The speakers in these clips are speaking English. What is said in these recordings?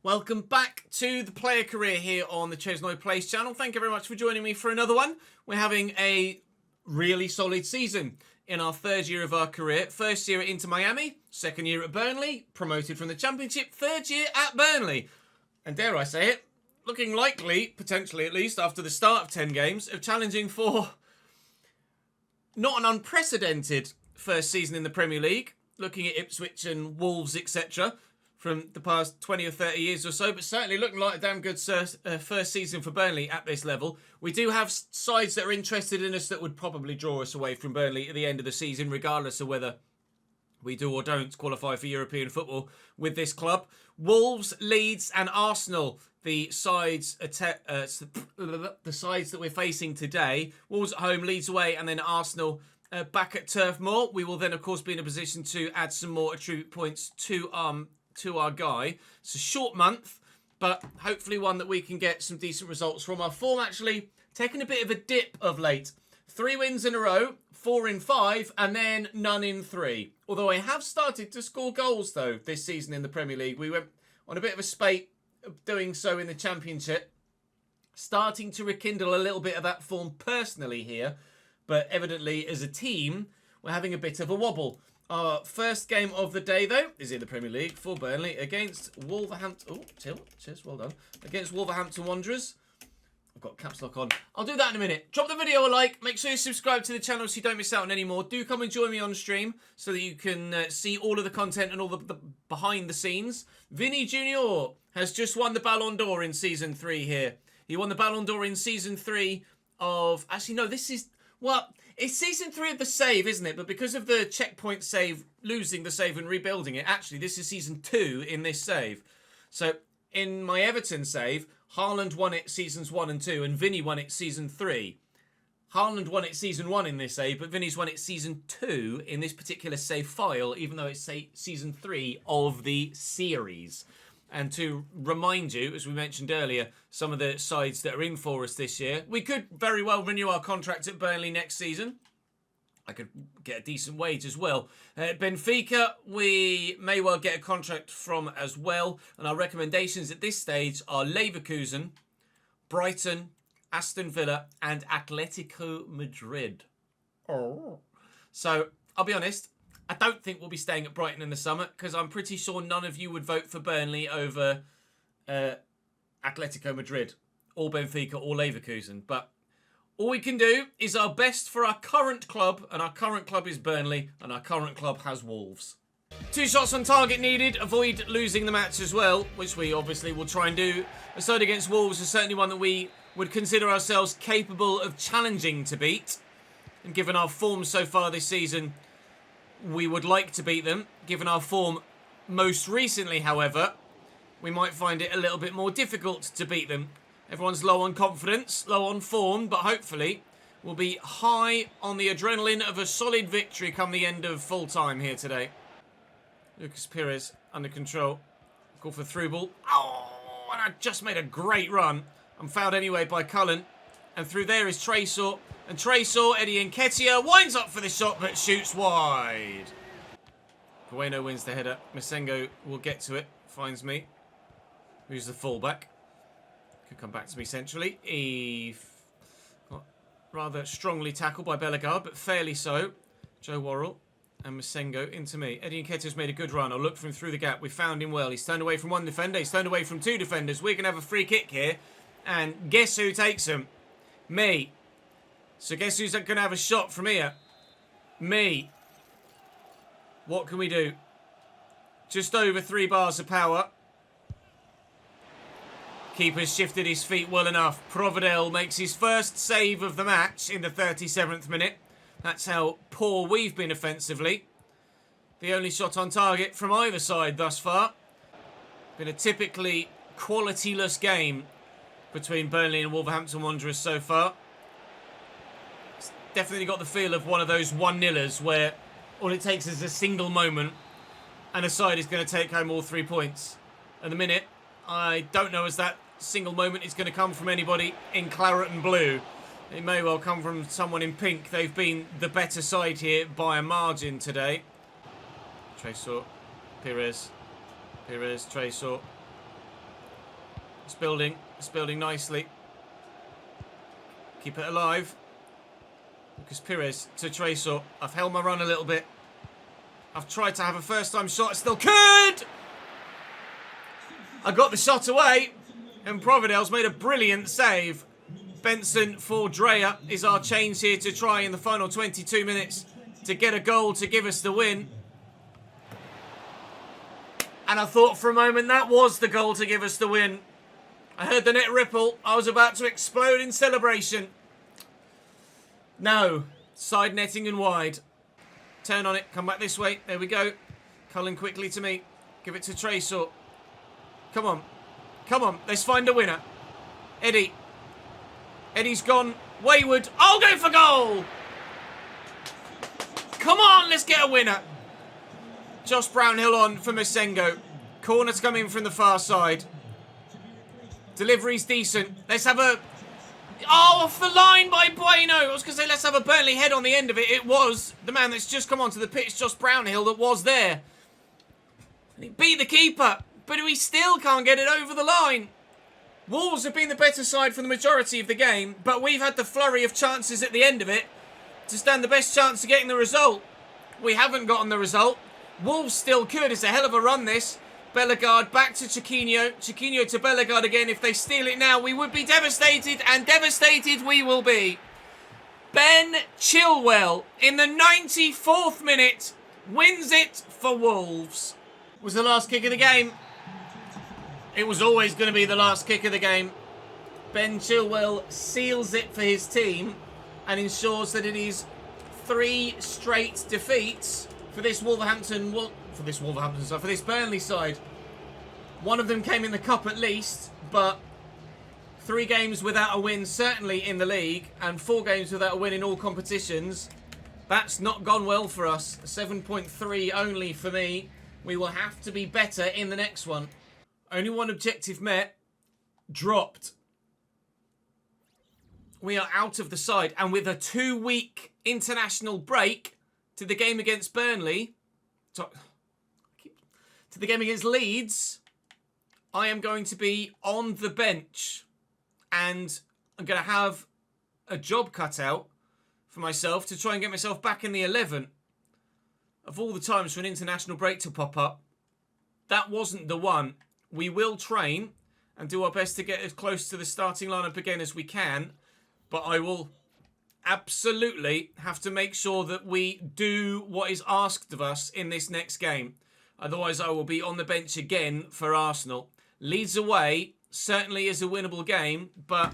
Welcome back to the player career here on the ChesnoidPlays channel. Thank you very much for joining me for another one. We're having a really solid season in our third year of our career. First year at Inter Miami, second year at Burnley, promoted from the Championship, third year at Burnley. And dare I say it, looking likely, potentially at least, after the start of 10 games, of challenging for not an unprecedented first season in the Premier League, looking at Ipswich and Wolves, etc., from the past 20 or 30 years or so, but certainly looking like a damn good first season for Burnley at this level. We do have sides that are interested in us that would probably draw us away from Burnley at the end of the season, regardless of whether we do or don't qualify for European football with this club. Wolves, Leeds and Arsenal, the sides the sides that we're facing today. Wolves at home, Leeds away, and then Arsenal back at Turf Moor. We will then, of course, be in a position to add some more attribute points to our guy. It's a short month, but hopefully one that we can get some decent results from. Our form actually taking a bit of a dip of late. 3 wins in a row, 4 in 5, and then none in 3. Although I have started to score goals, though, this season in the Premier League. We went on a bit of a spate of doing so in the Championship. Starting to rekindle a little bit of that form personally here. But evidently, as a team, we're having a bit of a wobble. Our first game of the day, though, is in the Premier League for Burnley against Wolverhampton. Oh, cheers, well done. Against Wolverhampton Wanderers. I've got caps lock on. I'll do that in a minute. Drop the video a like. Make sure you subscribe to the channel so you don't miss out on any more. Do come and join me on stream so that you can see all of the content and all the behind the scenes. Vinny Jr. has just won the Ballon d'Or in Season 3 here. He won the Ballon d'Or in Season 3 of... Actually, no, this is... Well, it's Season 3 of the save, isn't it? But because of the checkpoint save, losing the save and rebuilding it, actually, this is Season 2 in this save. So, in my Everton save, Haaland won it Seasons 1 and 2, and Vinny won it Season 3. Haaland won it Season 1 in this save, but Vinny's won it Season 2 in this particular save file, even though it's Season 3 of the series. And to remind you, as we mentioned earlier, some of the sides that are in for us this year, we could very well renew our contract at Burnley next season. I could get a decent wage as well. Benfica, we may well get a contract from as well. And our recommendations at this stage are Leverkusen, Brighton, Aston Villa and Atletico Madrid. Oh. So, I'll be honest, I don't think we'll be staying at Brighton in the summer because I'm pretty sure none of you would vote for Burnley over Atletico Madrid or Benfica or Leverkusen. But all we can do is our best for our current club, and our current club is Burnley, and our current club has Wolves. 2 shots on target needed. Avoid losing the match as well, which we obviously will try and do. A side against Wolves is certainly one that we would consider ourselves capable of challenging to beat. And given our form so far this season, we would like to beat them. Given our form most recently, however, we might find it a little bit more difficult to beat them. Everyone's low on confidence, low on form, but hopefully we'll be high on the adrenaline of a solid victory come the end of full time here today. Lucas Pires under control. Call for through ball. Oh, and I just made a great run. I'm fouled anyway by Cullen. And through there is Tresor. And Tresor, Eddie Nketiah, winds up for the shot but shoots wide. Bueno wins the header. Masengo will get to it. Finds me. Who's the fullback? Could come back to me centrally. He got rather strongly tackled by Bellegarde, but fairly so. Joe Worrell and Masengo into me. Eddie Nketiah's made a good run. I'll look for him through the gap. We found him well. He's turned away from one defender. He's turned away from 2 defenders. We're going to have a free kick here. And guess who takes him? Me. So guess who's going to have a shot from here? Me. What can we do? Just over 3 bars of power. Keeper's shifted his feet well enough. Providel makes his first save of the match in the 37th minute. That's how poor we've been offensively. The only shot on target from either side thus far. Been a typically qualityless game between Burnley and Wolverhampton Wanderers so far. It's definitely got the feel of one of those 1-0ers where all it takes is a single moment and a side is going to take home all 3 points. At the minute, I don't know as that single moment is going to come from anybody in claret and blue. It may well come from someone in pink. They've been the better side here by a margin today. Tresor, Pires, Tresor. It's building. It's building nicely. Keep it alive. Lucas Pires to Tresor. I've held my run a little bit. I've tried to have a first-time shot. Still could! I got the shot away. And Providell's made a brilliant save. Benson for Dreyer is our change here to try in the final 22 minutes to get a goal to give us the win. And I thought for a moment that was the goal to give us the win. I heard the net ripple. I was about to explode in celebration. No. Side netting and wide. Turn on it. Come back this way. There we go. Cullen quickly to me. Give it to Tresor. Come on. Come on. Let's find a winner. Eddie. Eddie's gone wayward. I'll go for goal. Come on. Let's get a winner. Josh Brownhill on for Masengo. Corner to come in from the far side. Delivery's decent. Let's have a... Oh, off the line by Bueno. I was going to say, let's have a Burnley head on the end of it. It was the man that's just come onto the pitch, Josh Brownhill, that was there. And he beat the keeper, but we still can't get it over the line. Wolves have been the better side for the majority of the game, but we've had the flurry of chances at the end of it to stand the best chance of getting the result. We haven't gotten the result. Wolves still could. It's a hell of a run, this. Bellegarde back to Chiquinho. Chiquinho to Bellegarde again. If they steal it now, we would be devastated, and devastated we will be. Ben Chilwell, in the 94th minute, wins it for Wolves. Was the last kick of the game. It was always going to be the last kick of the game. Ben Chilwell seals it for his team and ensures that it is 3 straight defeats for this for this Burnley side. One of them came in the cup at least, but 3 games without a win certainly in the league, and 4 games without a win in all competitions. That's not gone well for us. 7.3 only for me. We will have to be better in the next one. Only one objective met. Dropped. We are out of the side, and with a 2-week international break to the game against Burnley, to the game against Leeds, I am going to be on the bench, and I'm going to have a job cut out for myself to try and get myself back in the 11. Of all the times for an international break to pop up, that wasn't the one. We will train and do our best to get as close to the starting lineup again as we can, but I will absolutely have to make sure that we do what is asked of us in this next game. Otherwise, I will be on the bench again for Arsenal. Leeds away certainly is a winnable game, but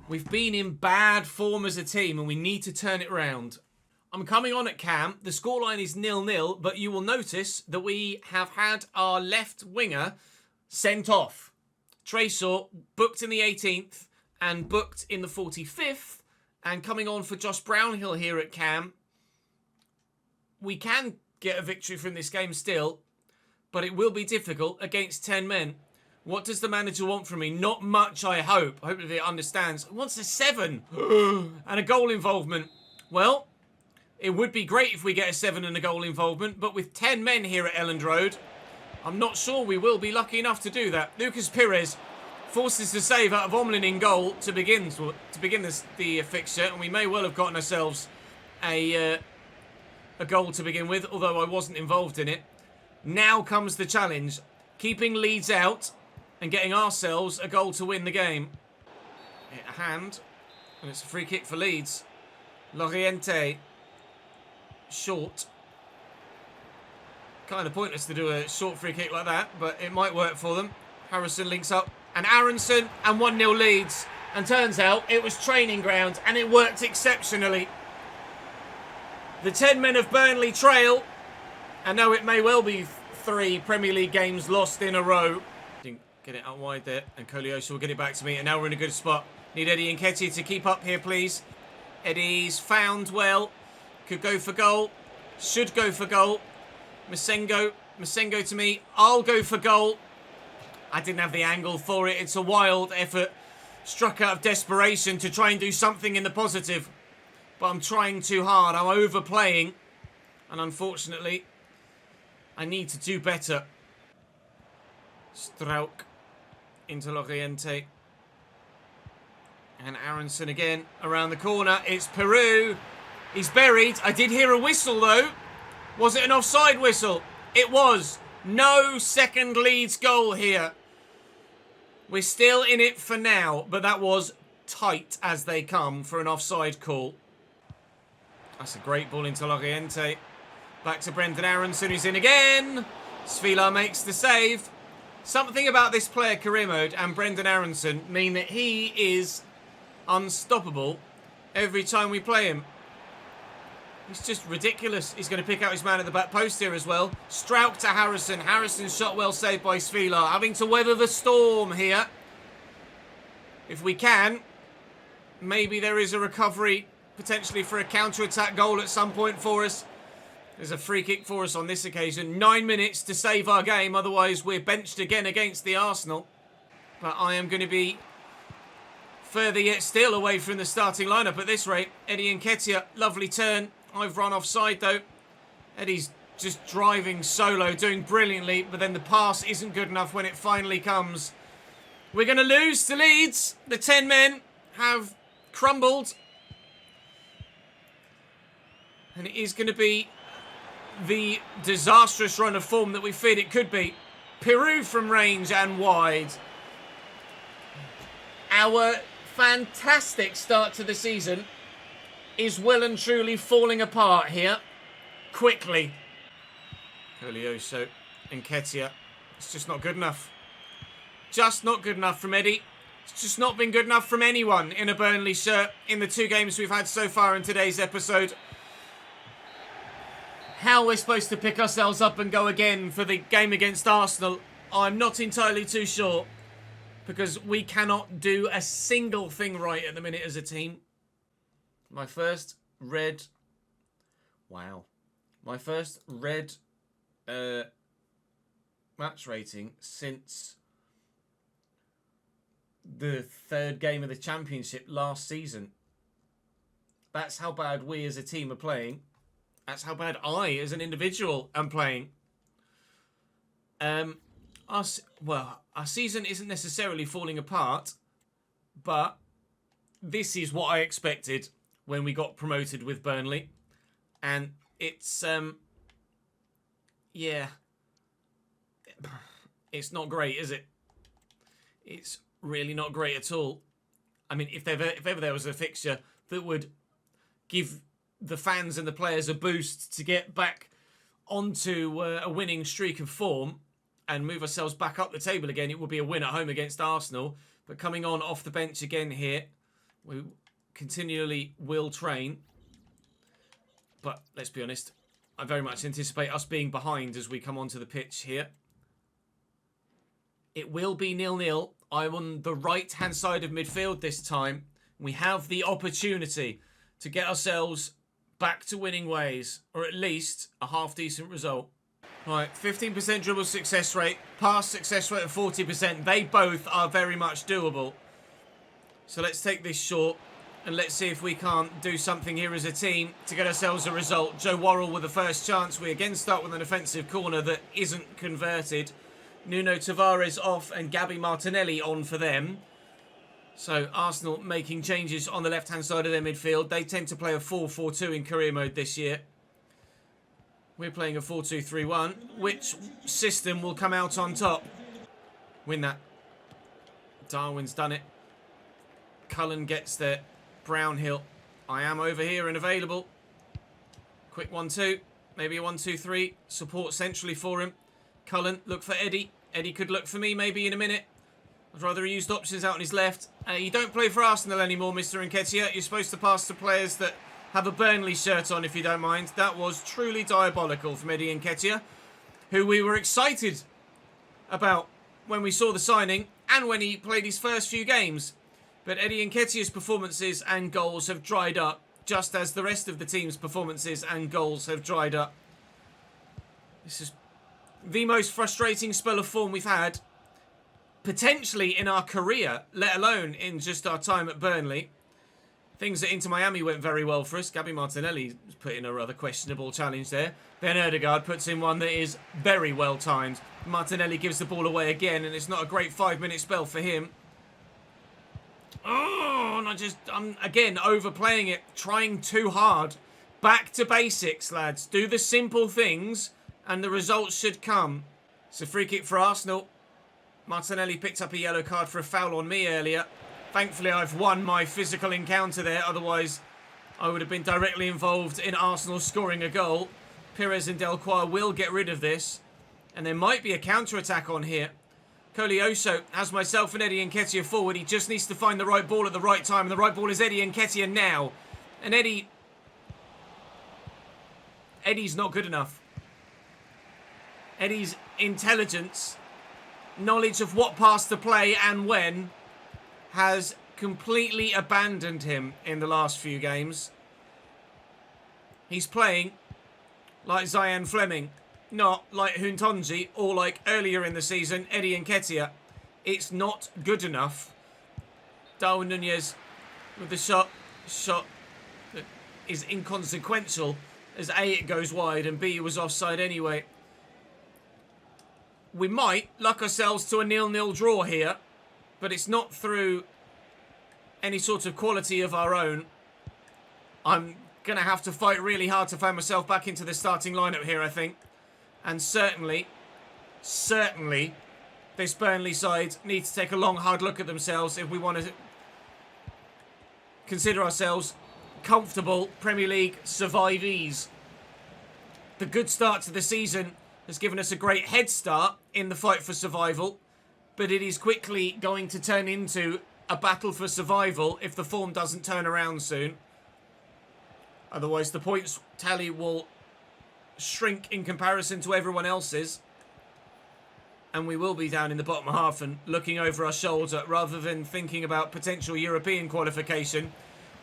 we've been in bad form as a team and we need to turn it round. I'm coming on at Cam. The scoreline is 0-0, but you will notice that we have had our left winger sent off. Tresor booked in the 18th and booked in the 45th. And coming on for Josh Brownhill here at Cam. We can get a victory from this game still, but it will be difficult against 10 men. What does the manager want from me? Not much, I hope. Hopefully he understands. He wants a 7 and a goal involvement. Well, it would be great if we get a 7 and a goal involvement, but with 10 men here at Elland Road, I'm not sure we will be lucky enough to do that. Lucas Pires forces the save out of Wobbling in goal to begin the fixture, and we may well have gotten ourselves a goal to begin with, although I wasn't involved in it. Now comes the challenge, keeping Leeds out and getting ourselves a goal to win the game. Hit a hand, and it's a free kick for Leeds. Loriente, short. Kind of pointless to do a short free kick like that, but it might work for them. Harrison links up. And Aronson, and 1-0 Leeds. And turns out it was training ground and it worked exceptionally. The 10 men of Burnley trail. And now it may well be 3 Premier League games lost in a row. Didn't get it out wide there. And Koleosha will get it back to me. And now we're in a good spot. Need Eddie and Nketiah to keep up here, please. Eddie's found well. Could go for goal. Should go for goal. Masengo to me. I'll go for goal. I didn't have the angle for it. It's a wild effort. Struck out of desperation to try and do something in the positive. But I'm trying too hard. I'm overplaying. And unfortunately, I need to do better. Strauk. into Loriente. And Aronson again around the corner. It's Peru. He's buried. I did hear a whistle though. Was it an offside whistle? It was. No second Leeds goal here. We're still in it for now, but that was tight as they come for an offside call. That's a great ball into Loriente. Back to Brendan Aronson, who's in again. Svilar makes the save. Something about this player career mode and Brendan Aronson mean that he is unstoppable every time we play him. He's just ridiculous. He's going to pick out his man at the back post here as well. Struijk to Harrison. Harrison's shot well saved by Svilar. Having to weather the storm here. If we can, maybe there is a recovery potentially for a counter-attack goal at some point for us. There's a free kick for us on this occasion. 9 minutes to save our game. Otherwise, we're benched again against the Arsenal. But I am going to be further yet still away from the starting lineup at this rate. Eddie Nketiah, lovely turn. I've run offside though. Eddie's just driving solo, doing brilliantly, but then the pass isn't good enough when it finally comes. We're going to lose to Leeds. The 10 men have crumbled. And it is going to be the disastrous run of form that we feared it could be. Peru from range and wide. Our fantastic start to the season is well and truly falling apart here. Quickly. Julioso, Nketiah. It's just not good enough. Just not good enough from Eddie. It's just not been good enough from anyone in a Burnley shirt in the 2 games we've had so far in today's episode. How we're supposed to pick ourselves up and go again for the game against Arsenal, I'm not entirely too sure. Because we cannot do a single thing right at the minute as a team. My first red... Wow. My first red match rating since the 3rd game of the Championship last season. That's how bad we as a team are playing. That's how bad I as an individual am playing. Our season isn't necessarily falling apart, but this is what I expected when we got promoted with Burnley. And it's, yeah. It's not great, is it? It's really not great at all. I mean, if ever there was a fixture that would give the fans and the players a boost to get back onto a winning streak of form and move ourselves back up the table again, it would be a win at home against Arsenal. But coming on off the bench again here, we continually will train. But let's be honest, I very much anticipate us being behind as we come onto the pitch here. It will be 0-0. I'm on the right-hand side of midfield this time. We have the opportunity to get ourselves back to winning ways, or at least a half-decent result. Right, 15% dribble success rate, pass success rate of 40%. They both are very much doable. So let's take this short and let's see if we can't do something here as a team to get ourselves a result. Joe Worrell with the first chance. We again start with an offensive corner that isn't converted. Nuno Tavares off and Gabby Martinelli on for them. So Arsenal making changes on the left-hand side of their midfield. They tend to play a 4-4-2 in career mode this year. We're playing a 4-2-3-1. Which system will come out on top? Win that. Darwin's done it. Cullen gets there. Brownhill. I am over here and available. Quick 1-2. Maybe a 1-2-3. Support centrally for him. Cullen, look for Eddie. Eddie could look for me maybe in a minute. I'd rather he used options out on his left. You don't play for Arsenal anymore, Mr. Nketiah. You're supposed to pass to players that have a Burnley shirt on, if you don't mind. That was truly diabolical from Eddie Nketiah, who we were excited about when we saw the signing and when he played his first few games. But Eddie Nketiah's performances and goals have dried up, just as the rest of the team's performances and goals have dried up. This is the most frustrating spell of form we've had, potentially in our career, let alone in just our time at Burnley. Things at Inter Miami went very well for us. Gabby Martinelli put in a rather questionable challenge there. Then Erdegaard puts in one that is very well timed. Martinelli gives the ball away again, and it's not a great 5-minute spell for him. Oh, and I'm again overplaying it, trying too hard. Back to basics, lads. Do the simple things, and the results should come. It's a free kick for Arsenal. Martinelli picked up a yellow card for a foul on me earlier. Thankfully, I've won my physical encounter there. Otherwise, I would have been directly involved in Arsenal scoring a goal. Pires and Delquire will get rid of this. And there might be a counter-attack on here. Colioso has myself and Eddie Nketiah forward. He just needs to find the right ball at the right time. And the right ball is Eddie Nketiah now. And Eddie's not good enough. Eddie's intelligence, knowledge of what pass to play and when, has completely abandoned him in the last few games. He's playing like Zayan Fleming, not like Huntonji or like earlier in the season, Eddie Nketiah. It's not good enough. Darwin Nunez with the shot that is inconsequential, as A, it goes wide, and B, it was offside anyway. We might luck ourselves to a 0-0 draw here, but it's not through any sort of quality of our own. I'm going to have to fight really hard to find myself back into the starting lineup here, I think. And certainly, this Burnley side needs to take a long, hard look at themselves if we want to consider ourselves comfortable Premier League survivees. The good start to the season has given us a great head start in the fight for survival, but it is quickly going to turn into a battle for survival if the form doesn't turn around soon. Otherwise, the points tally will shrink in comparison to everyone else's, and we will be down in the bottom half and looking over our shoulder rather than thinking about potential European qualification.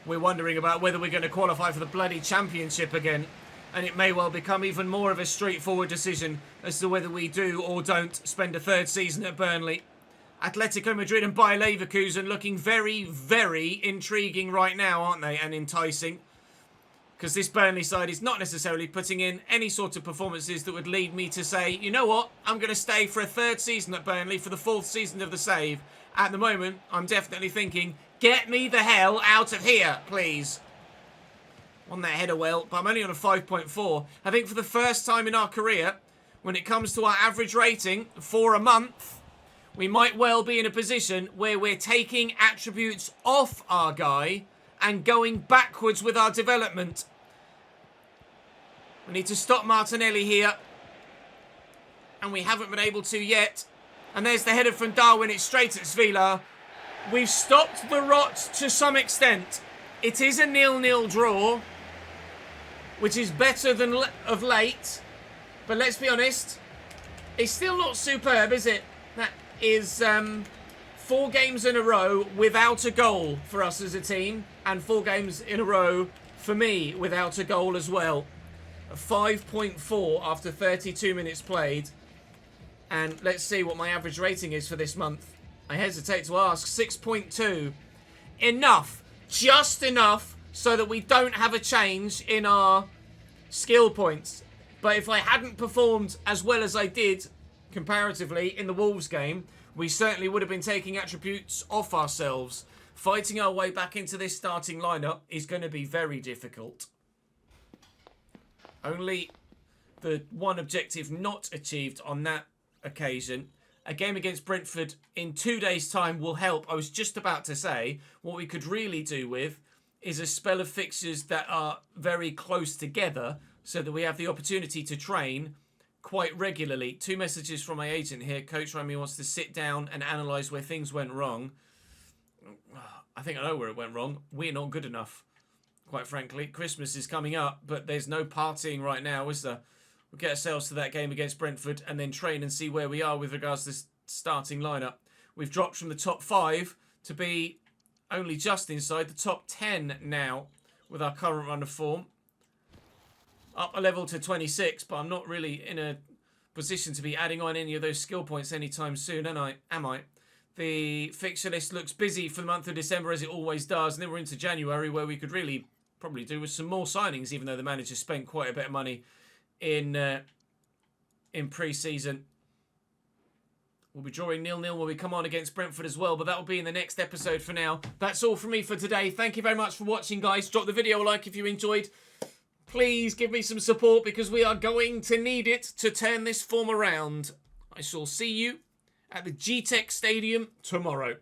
We're wondering about whether we're going to qualify for the bloody championship again, and it may well become even more of a straightforward decision as to whether we do or don't spend a third season at Burnley. Atletico Madrid and Bayer Leverkusen looking very, very intriguing right now, aren't they? And enticing. Because this Burnley side is not necessarily putting in any sort of performances that would lead me to say, you know what, I'm going to stay for a third season at Burnley for the fourth season of the save. At the moment, I'm definitely thinking, get me the hell out of here, please. On that header well, but I'm only on a 5.4. I think for the first time in our career, when it comes to our average rating for a month, we might well be in a position where we're taking attributes off our guy and going backwards with our development. We need to stop Martinelli here, and we haven't been able to yet. And there's the header from Darwin. It's straight at Svila. We've stopped the rot to some extent. It is a 0-0 draw, which is better than of late. But let's be honest, it's still not superb, is it? That is 4 games in a row without a goal for us as a team, and 4 games in a row for me without a goal as well. A 5.4 after 32 minutes played. And let's see what my average rating is for this month. I hesitate to ask. 6.2. Enough. Just enough so that we don't have a change in our skill points. But if I hadn't performed as well as I did comparatively in the Wolves game, we certainly would have been taking attributes off ourselves. Fighting our way back into this starting lineup is going to be very difficult. Only the one objective not achieved on that occasion. A game against Brentford in 2 days' time will help. I was just about to say, what we could really do with is a spell of fixtures that are very close together so that we have the opportunity to train quite regularly. 2 messages from my agent here. Coach Remy wants to sit down and analyse where things went wrong. I think I know where it went wrong. We're not good enough, quite frankly. Christmas is coming up, but there's no partying right now, is there? We'll get ourselves to that game against Brentford and then train and see where we are with regards to this starting lineup. We've dropped from the top 5 to be only just inside the top 10 now with our current run of form. Up a level to 26, but I'm not really in a position to be adding on any of those skill points anytime soon, am I? the fixture list looks busy for the month of December, as it always does. And then we're into January, where we could really probably do with some more signings, even though the manager spent quite a bit of money in pre-season. We'll be drawing 0-0 when we come on against Brentford as well, but that will be in the next episode. For now, that's all from me for today. Thank you very much for watching, guys. Drop the video a like if you enjoyed. Please give me some support, because we are going to need it to turn this form around. I shall see you at the G-Tech Stadium tomorrow.